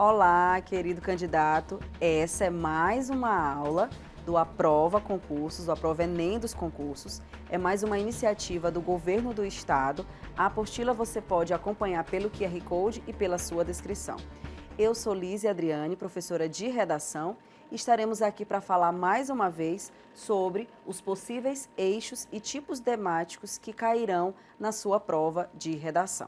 Olá, querido candidato. Essa é mais uma aula do Aprova Concursos, o Aprova Enem dos concursos. É mais uma iniciativa do Governo do Estado. A apostila você pode acompanhar pelo QR Code e pela sua descrição. Eu sou Lízia Adriane, professora de redação, e estaremos aqui para falar mais uma vez sobre os possíveis eixos e tipos temáticos que cairão na sua prova de redação.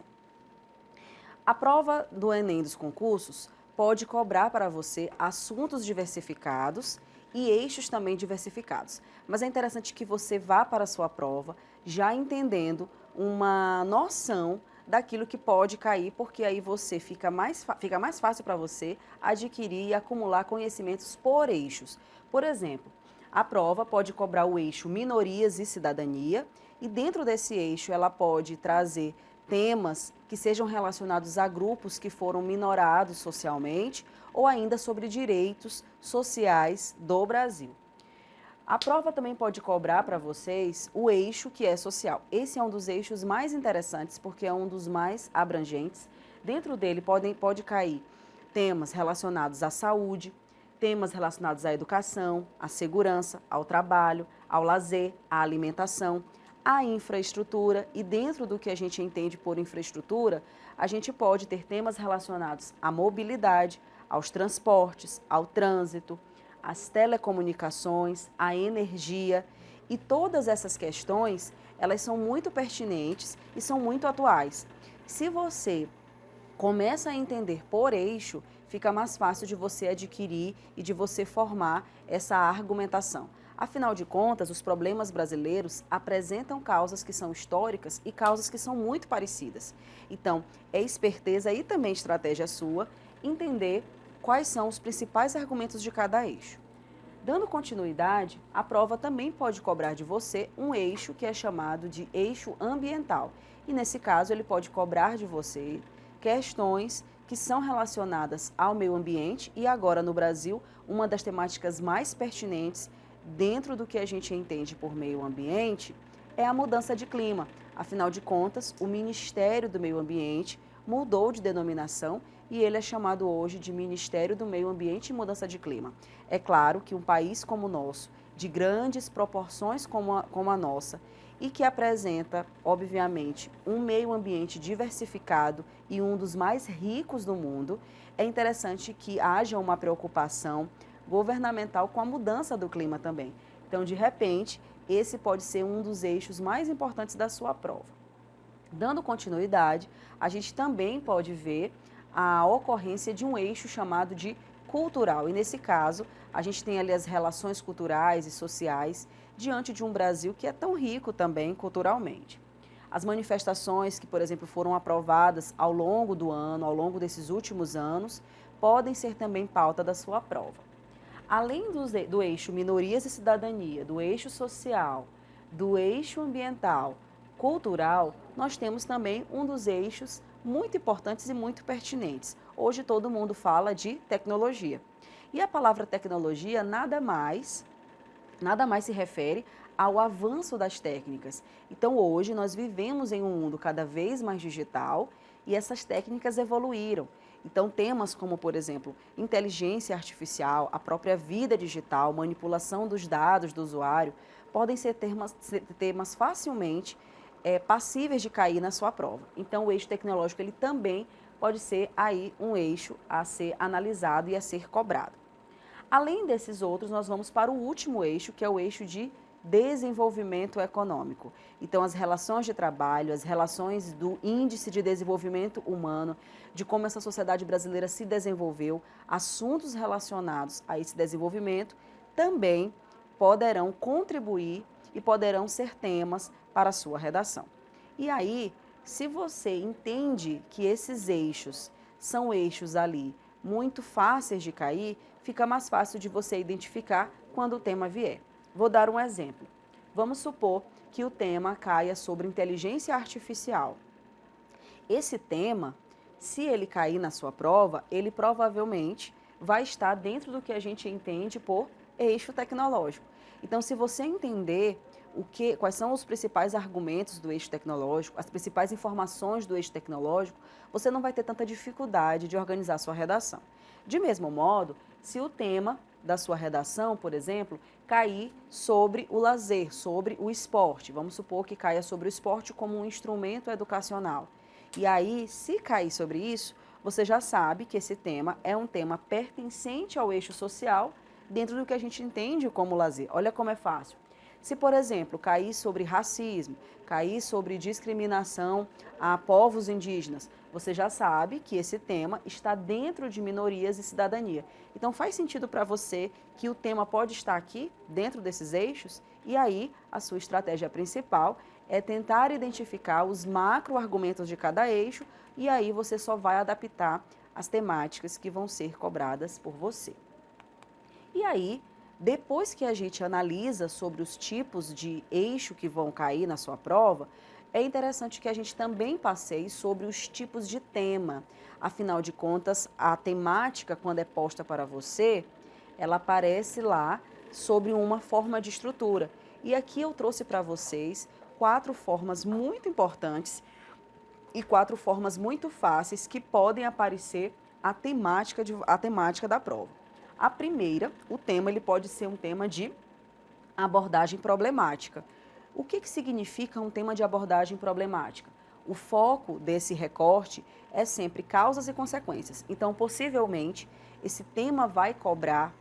A prova do Enem dos concursos pode cobrar para você assuntos diversificados e eixos também diversificados. Mas é interessante que você vá para a sua prova já entendendo uma noção daquilo que pode cair, porque aí você fica mais fácil para você adquirir e acumular conhecimentos por eixos. Por exemplo, a prova pode cobrar o eixo minorias e cidadania, e dentro desse eixo ela pode trazer temas que sejam relacionados a grupos que foram minorados socialmente ou ainda sobre direitos sociais do Brasil. A prova também pode cobrar para vocês o eixo que é social. Esse é um dos eixos mais interessantes porque é um dos mais abrangentes. Dentro dele pode cair temas relacionados à saúde, temas relacionados à educação, à segurança, ao trabalho, ao lazer, à alimentação, à infraestrutura, e dentro do que a gente entende por infraestrutura, a gente pode ter temas relacionados à mobilidade, aos transportes, ao trânsito, às telecomunicações, à energia, e todas essas questões, elas são muito pertinentes e são muito atuais. Se você começa a entender por eixo, fica mais fácil de você adquirir e de você formar essa argumentação. Afinal de contas, os problemas brasileiros apresentam causas que são históricas e causas que são muito parecidas. Então, é esperteza e também estratégia sua entender quais são os principais argumentos de cada eixo. Dando continuidade, a prova também pode cobrar de você um eixo que é chamado de eixo ambiental. E nesse caso, ele pode cobrar de você questões que são relacionadas ao meio ambiente, e agora no Brasil, uma das temáticas mais pertinentes dentro do que a gente entende por meio ambiente é a mudança de clima. Afinal de contas, o Ministério do Meio Ambiente mudou de denominação e ele é chamado hoje de Ministério do Meio Ambiente e Mudança de Clima. É claro que um país como o nosso, de grandes proporções como a nossa, e que apresenta, obviamente, um meio ambiente diversificado e um dos mais ricos do mundo, é interessante que haja uma preocupação governamental com a mudança do clima também. Então, de repente, esse pode ser um dos eixos mais importantes da sua prova. Dando continuidade, a gente também pode ver a ocorrência de um eixo chamado de cultural. E nesse caso, a gente tem ali as relações culturais e sociais diante de um Brasil que é tão rico também culturalmente. As manifestações que, por exemplo, foram aprovadas ao longo do ano, ao longo desses últimos anos, podem ser também pauta da sua prova. Além do eixo minorias e cidadania, do eixo social, do eixo ambiental, cultural, nós temos também um dos eixos muito importantes e muito pertinentes. Hoje todo mundo fala de tecnologia. E a palavra tecnologia nada mais se refere ao avanço das técnicas. Então hoje nós vivemos em um mundo cada vez mais digital e essas técnicas evoluíram. Então temas como, por exemplo, inteligência artificial, a própria vida digital, manipulação dos dados do usuário, podem ser temas facilmente passíveis de cair na sua prova. Então o eixo tecnológico ele também pode ser aí um eixo a ser analisado e a ser cobrado. Além desses outros, nós vamos para o último eixo, que é o eixo de desenvolvimento econômico. Então, as relações de trabalho, as relações do índice de desenvolvimento humano, de como essa sociedade brasileira se desenvolveu, assuntos relacionados a esse desenvolvimento também poderão contribuir e poderão ser temas para a sua redação. E aí, se você entende que esses eixos são eixos ali muito fáceis de cair, fica mais fácil de você identificar quando o tema vier. Vou dar um exemplo. Vamos supor que o tema caia sobre inteligência artificial. Esse tema, se ele cair na sua prova, ele provavelmente vai estar dentro do que a gente entende por eixo tecnológico. Então, se você entender quais são os principais argumentos do eixo tecnológico, as principais informações do eixo tecnológico, você não vai ter tanta dificuldade de organizar sua redação. De mesmo modo, se o tema da sua redação, por exemplo, cair sobre o lazer, sobre o esporte, vamos supor que caia sobre o esporte como um instrumento educacional. E aí, se cair sobre isso, você já sabe que esse tema é um tema pertencente ao eixo social dentro do que a gente entende como lazer. Olha como é fácil. Se, por exemplo, cair sobre racismo, cair sobre discriminação a povos indígenas, você já sabe que esse tema está dentro de minorias e cidadania. Então, faz sentido para você que o tema pode estar aqui, dentro desses eixos? E aí, a sua estratégia principal é tentar identificar os macro-argumentos de cada eixo e aí você só vai adaptar as temáticas que vão ser cobradas por você. E aí, depois que a gente analisa sobre os tipos de eixo que vão cair na sua prova, é interessante que a gente também passeie sobre os tipos de tema. Afinal de contas, a temática, quando é posta para você, ela aparece lá sobre uma forma de estrutura. E aqui eu trouxe para vocês 4 formas muito importantes e 4 formas muito fáceis que podem aparecer a temática da prova. A primeira, o tema, ele pode ser um tema de abordagem problemática. O que significa um tema de abordagem problemática? O foco desse recorte é sempre causas e consequências. Então, possivelmente, esse tema vai cobrar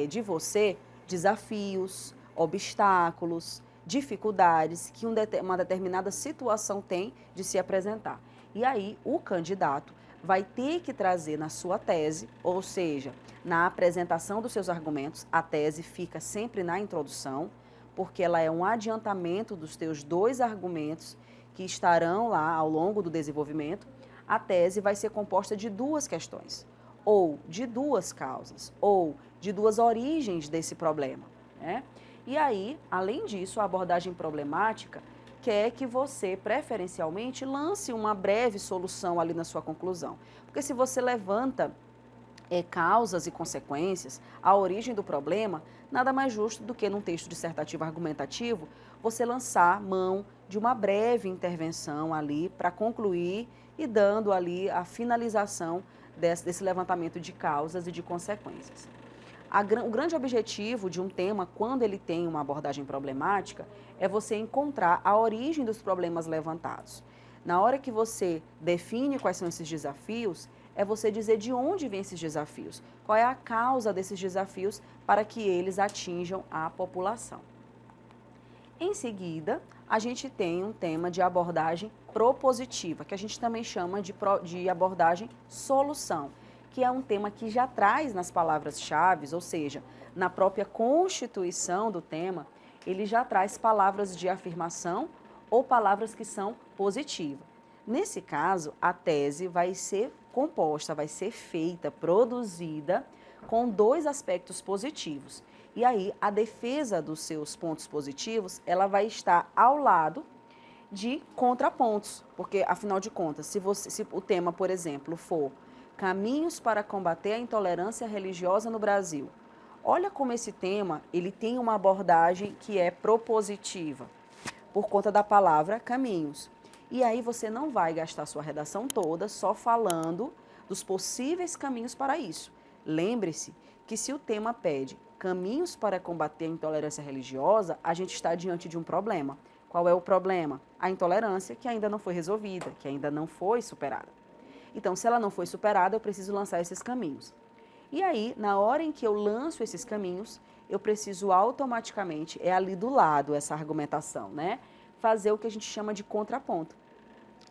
de você desafios, obstáculos, dificuldades que uma determinada situação tem de se apresentar. E aí, o candidato vai ter que trazer na sua tese, ou seja, na apresentação dos seus argumentos, a tese fica sempre na introdução, porque ela é um adiantamento dos teus 2 argumentos que estarão lá ao longo do desenvolvimento. A tese vai ser composta de 2 questões, ou de 2 causas, ou de 2 origens desse problema, né? E aí, além disso, a abordagem problemática quer que você, preferencialmente, lance uma breve solução ali na sua conclusão. Porque se você levanta causas e consequências, a origem do problema, nada mais justo do que num texto dissertativo argumentativo, você lançar mão de uma breve intervenção ali para concluir e dando ali a finalização desse levantamento de causas e de consequências. O grande objetivo de um tema, quando ele tem uma abordagem problemática, é você encontrar a origem dos problemas levantados. Na hora que você define quais são esses desafios, é você dizer de onde vêm esses desafios, qual é a causa desses desafios para que eles atinjam a população. Em seguida, a gente tem um tema de abordagem propositiva, que a gente também chama de abordagem solução, que é um tema que já traz nas palavras-chave, ou seja, na própria constituição do tema, ele já traz palavras de afirmação ou palavras que são positivas. Nesse caso, a tese vai ser composta, vai ser feita, produzida com 2 aspectos positivos. E aí, a defesa dos seus pontos positivos, ela vai estar ao lado de contrapontos, porque, afinal de contas, se o tema, por exemplo, for caminhos para combater a intolerância religiosa no Brasil, olha como esse tema ele tem uma abordagem que é propositiva, por conta da palavra caminhos. E aí você não vai gastar sua redação toda só falando dos possíveis caminhos para isso. Lembre-se que se o tema pede caminhos para combater a intolerância religiosa, a gente está diante de um problema. Qual é o problema? A intolerância que ainda não foi resolvida, que ainda não foi superada. Então, se ela não foi superada, eu preciso lançar esses caminhos. E aí, na hora em que eu lanço esses caminhos, eu preciso automaticamente, é ali do lado essa argumentação, né? Fazer o que a gente chama de contraponto.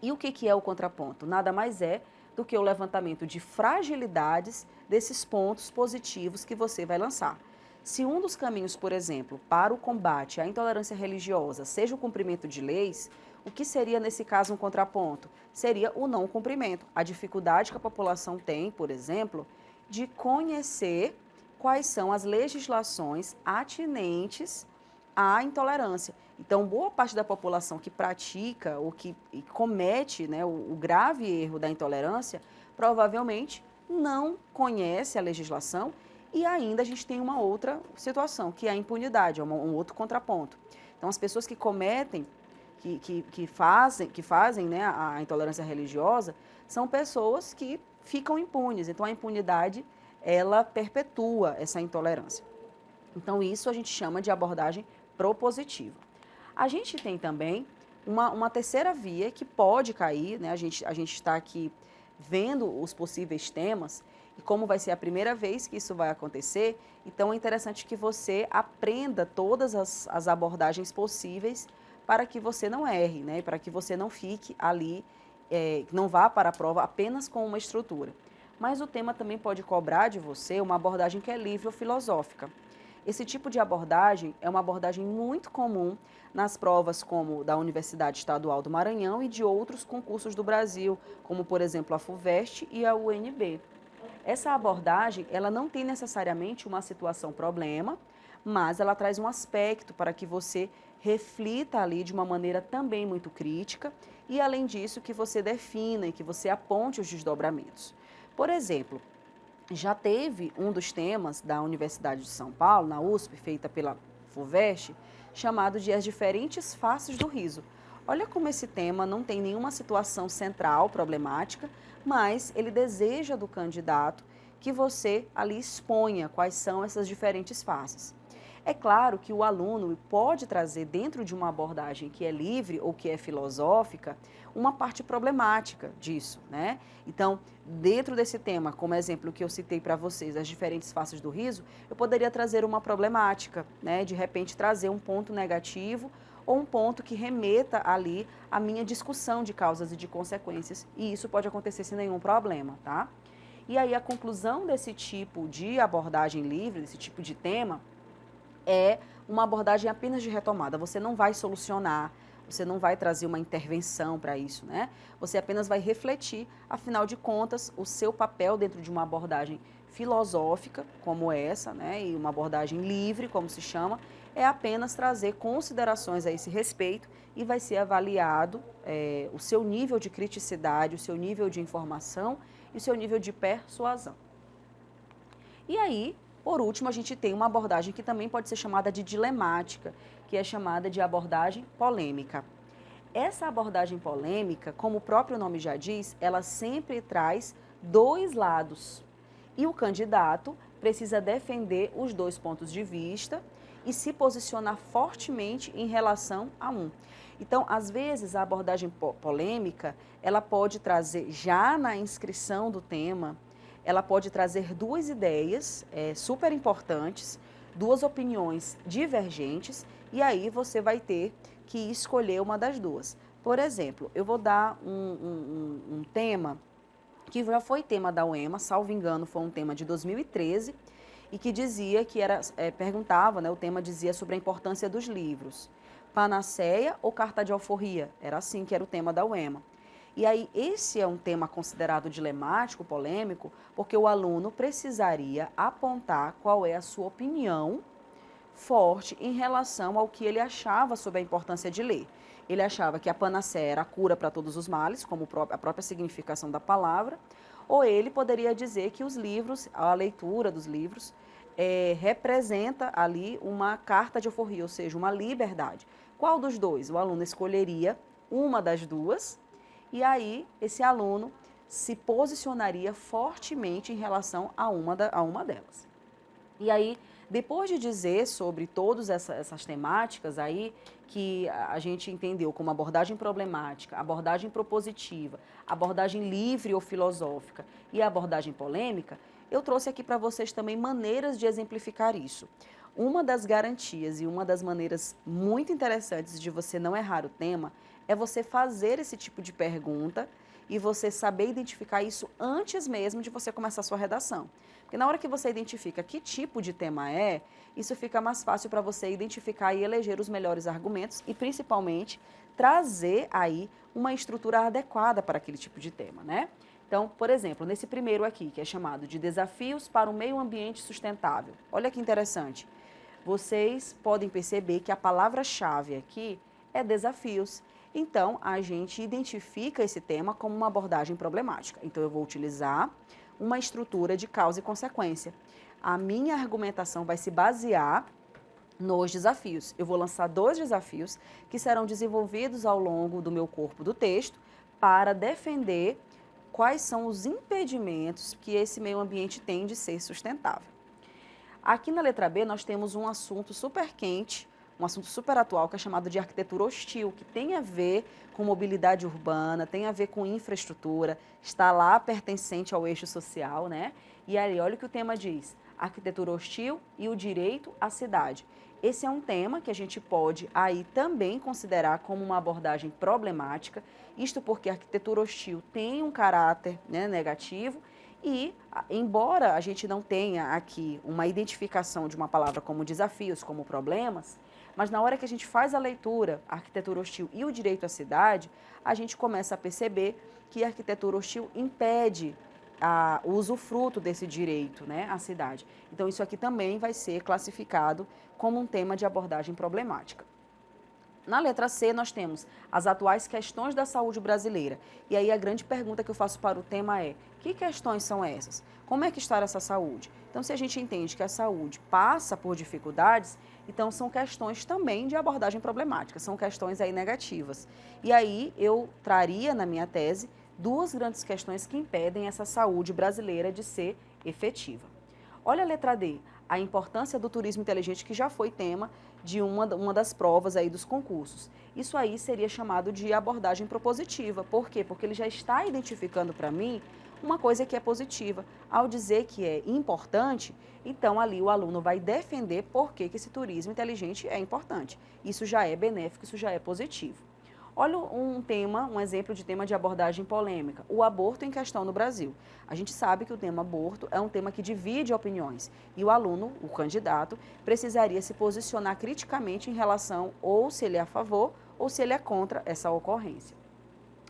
E o que é o contraponto? Nada mais é do que o levantamento de fragilidades desses pontos positivos que você vai lançar. Se um dos caminhos, por exemplo, para o combate à intolerância religiosa seja o cumprimento de leis, o que seria, nesse caso, um contraponto? Seria o não cumprimento. A dificuldade que a população tem, por exemplo, de conhecer quais são as legislações atinentes à intolerância. Então, boa parte da população que pratica ou que comete, né, o grave erro da intolerância, provavelmente não conhece a legislação e ainda a gente tem uma outra situação, que é a impunidade, é um outro contraponto. Então, as pessoas que cometem, que fazem né, a intolerância religiosa, são pessoas que ficam impunes. Então, a impunidade ela perpetua essa intolerância. Então, isso a gente chama de abordagem propositiva. A gente tem também uma terceira via que pode cair, né? A gente está aqui vendo os possíveis temas e como vai ser a primeira vez que isso vai acontecer, então é interessante que você aprenda todas as abordagens possíveis para que você não erre, né? Para que você não fique ali, não vá para a prova apenas com uma estrutura. Mas o tema também pode cobrar de você uma abordagem que é livre ou filosófica. Esse tipo de abordagem é uma abordagem muito comum nas provas como da Universidade Estadual do Maranhão e de outros concursos do Brasil, como, por exemplo, a FUVEST e a UNB. Essa abordagem, ela não tem necessariamente uma situação problema, mas ela traz um aspecto para que você reflita ali de uma maneira também muito crítica e, além disso, que você defina e que você aponte os desdobramentos. Por exemplo, já teve um dos temas da Universidade de São Paulo, na USP, feita pela FUVEST, chamado de As Diferentes Faces do Riso. Olha como esse tema não tem nenhuma situação central problemática, mas ele deseja do candidato que você ali exponha quais são essas diferentes faces. É claro que o aluno pode trazer dentro de uma abordagem que é livre ou que é filosófica, uma parte problemática disso, né? Então, dentro desse tema, como exemplo que eu citei para vocês, as diferentes faces do riso, eu poderia trazer uma problemática, né? De repente trazer um ponto negativo ou um ponto que remeta ali à minha discussão de causas e de consequências, e isso pode acontecer sem nenhum problema, tá? E aí a conclusão desse tipo de abordagem livre, desse tipo de tema, é uma abordagem apenas de retomada. Você não vai solucionar, você não vai trazer uma intervenção para isso, né? Você apenas vai refletir, afinal de contas, o seu papel dentro de uma abordagem filosófica, como essa, né? E uma abordagem livre, como se chama, é apenas trazer considerações a esse respeito e vai ser avaliado o seu nível de criticidade, o seu nível de informação e o seu nível de persuasão. E aí, por último, a gente tem uma abordagem que também pode ser chamada de dilemática, que é chamada de abordagem polêmica. Essa abordagem polêmica, como o próprio nome já diz, ela sempre traz dois lados. E o candidato precisa defender os dois pontos de vista e se posicionar fortemente em relação a um. Então, às vezes, a abordagem polêmica, ela pode trazer, já na inscrição do tema, ela pode trazer duas ideias super importantes, duas opiniões divergentes, e aí você vai ter que escolher uma das duas. Por exemplo, eu vou dar um tema que já foi tema da UEMA, salvo engano, foi um tema de 2013, e que dizia que perguntava, né, o tema dizia sobre a importância dos livros. Panaceia ou carta de alforria? Era assim que era o tema da UEMA. E aí, esse é um tema considerado dilemático, polêmico, porque o aluno precisaria apontar qual é a sua opinião forte em relação ao que ele achava sobre a importância de ler. Ele achava que a panaceia era a cura para todos os males, como a própria significação da palavra, ou ele poderia dizer que os livros, a leitura dos livros, representa ali uma carta de alforria, ou seja, uma liberdade. Qual dos dois? O aluno escolheria uma das duas, e aí esse aluno se posicionaria fortemente em relação a uma delas. E aí, depois de dizer sobre todas essas temáticas aí, que a gente entendeu como abordagem problemática, abordagem propositiva, abordagem livre ou filosófica e abordagem polêmica, eu trouxe aqui para vocês também maneiras de exemplificar isso. Uma das garantias e uma das maneiras muito interessantes de você não errar o tema é você fazer esse tipo de pergunta e você saber identificar isso antes mesmo de você começar a sua redação. Porque na hora que você identifica que tipo de tema isso fica mais fácil para você identificar e eleger os melhores argumentos e, principalmente, trazer aí uma estrutura adequada para aquele tipo de tema, né? Então, por exemplo, nesse primeiro aqui, que é chamado de Desafios para o Meio Ambiente Sustentável. Olha que interessante. Vocês podem perceber que a palavra-chave aqui é desafios. Então, a gente identifica esse tema como uma abordagem problemática. Então, eu vou utilizar uma estrutura de causa e consequência. A minha argumentação vai se basear nos desafios. Eu vou lançar 2 desafios que serão desenvolvidos ao longo do meu corpo do texto para defender quais são os impedimentos que esse meio ambiente tem de ser sustentável. Aqui na letra B nós temos um assunto super quente, um assunto super atual que é chamado de arquitetura hostil, que tem a ver com mobilidade urbana, tem a ver com infraestrutura, está lá pertencente ao eixo social, né? E aí olha o que o tema diz, arquitetura hostil e o direito à cidade. Esse é um tema que a gente pode aí também considerar como uma abordagem problemática, isto porque a arquitetura hostil tem um caráter, né, negativo e, embora a gente não tenha aqui uma identificação de uma palavra como desafios, como problemas, mas na hora que a gente faz a leitura, a arquitetura hostil e o direito à cidade, a gente começa a perceber que a arquitetura hostil impede o usufruto desse direito, né, à cidade. Então, isso aqui também vai ser classificado como um tema de abordagem problemática. Na letra C, nós temos as atuais questões da saúde brasileira. E aí a grande pergunta que eu faço para o tema é, que questões são essas? Como é que está essa saúde? Então, se a gente entende que a saúde passa por dificuldades, então são questões também de abordagem problemática, são questões aí negativas. E aí eu traria na minha tese duas grandes questões que impedem essa saúde brasileira de ser efetiva. Olha a letra D, a importância do turismo inteligente, que já foi tema de uma das provas aí dos concursos. Isso aí seria chamado de abordagem propositiva. Por quê? Porque ele já está identificando para mim uma coisa que é positiva. Ao dizer que é importante, então ali o aluno vai defender por que esse turismo inteligente é importante. Isso já é benéfico, isso já é positivo. Olha um exemplo de tema de abordagem polêmica, o aborto em questão no Brasil. A gente sabe que o tema aborto é um tema que divide opiniões e o aluno, o candidato, precisaria se posicionar criticamente em relação ou se ele é a favor ou se ele é contra essa ocorrência.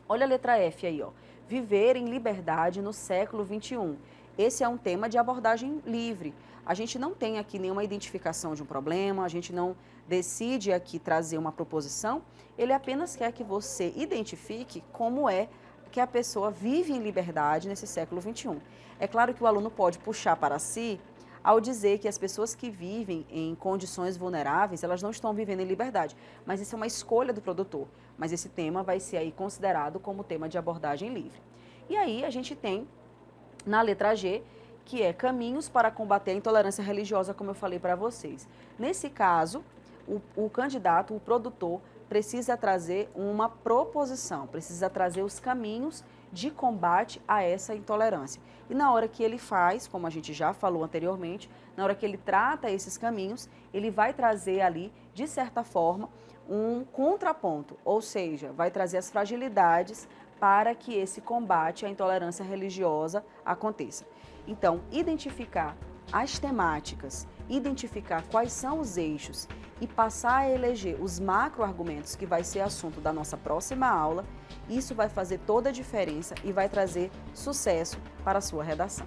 Olha a letra F aí, ó. Viver em liberdade no século XXI. Esse é um tema de abordagem livre. A gente não tem aqui nenhuma identificação de um problema, a gente não decide aqui trazer uma proposição, ele apenas quer que você identifique como é que a pessoa vive em liberdade nesse século XXI. É claro que o aluno pode puxar para si ao dizer que as pessoas que vivem em condições vulneráveis, elas não estão vivendo em liberdade, mas isso é uma escolha do produtor. Mas esse tema vai ser aí considerado como tema de abordagem livre. E aí a gente tem, na letra G, que é caminhos para combater a intolerância religiosa, como eu falei para vocês. Nesse caso, o candidato, o produtor, precisa trazer uma proposição, precisa trazer os caminhos de combate a essa intolerância. E na hora que ele faz, como a gente já falou anteriormente, na hora que ele trata esses caminhos, ele vai trazer ali, de certa forma, um contraponto, ou seja, vai trazer as fragilidades para que esse combate à intolerância religiosa aconteça. Então, identificar as temáticas, identificar quais são os eixos e passar a eleger os macro-argumentos, que vai ser assunto da nossa próxima aula, isso vai fazer toda a diferença e vai trazer sucesso para a sua redação.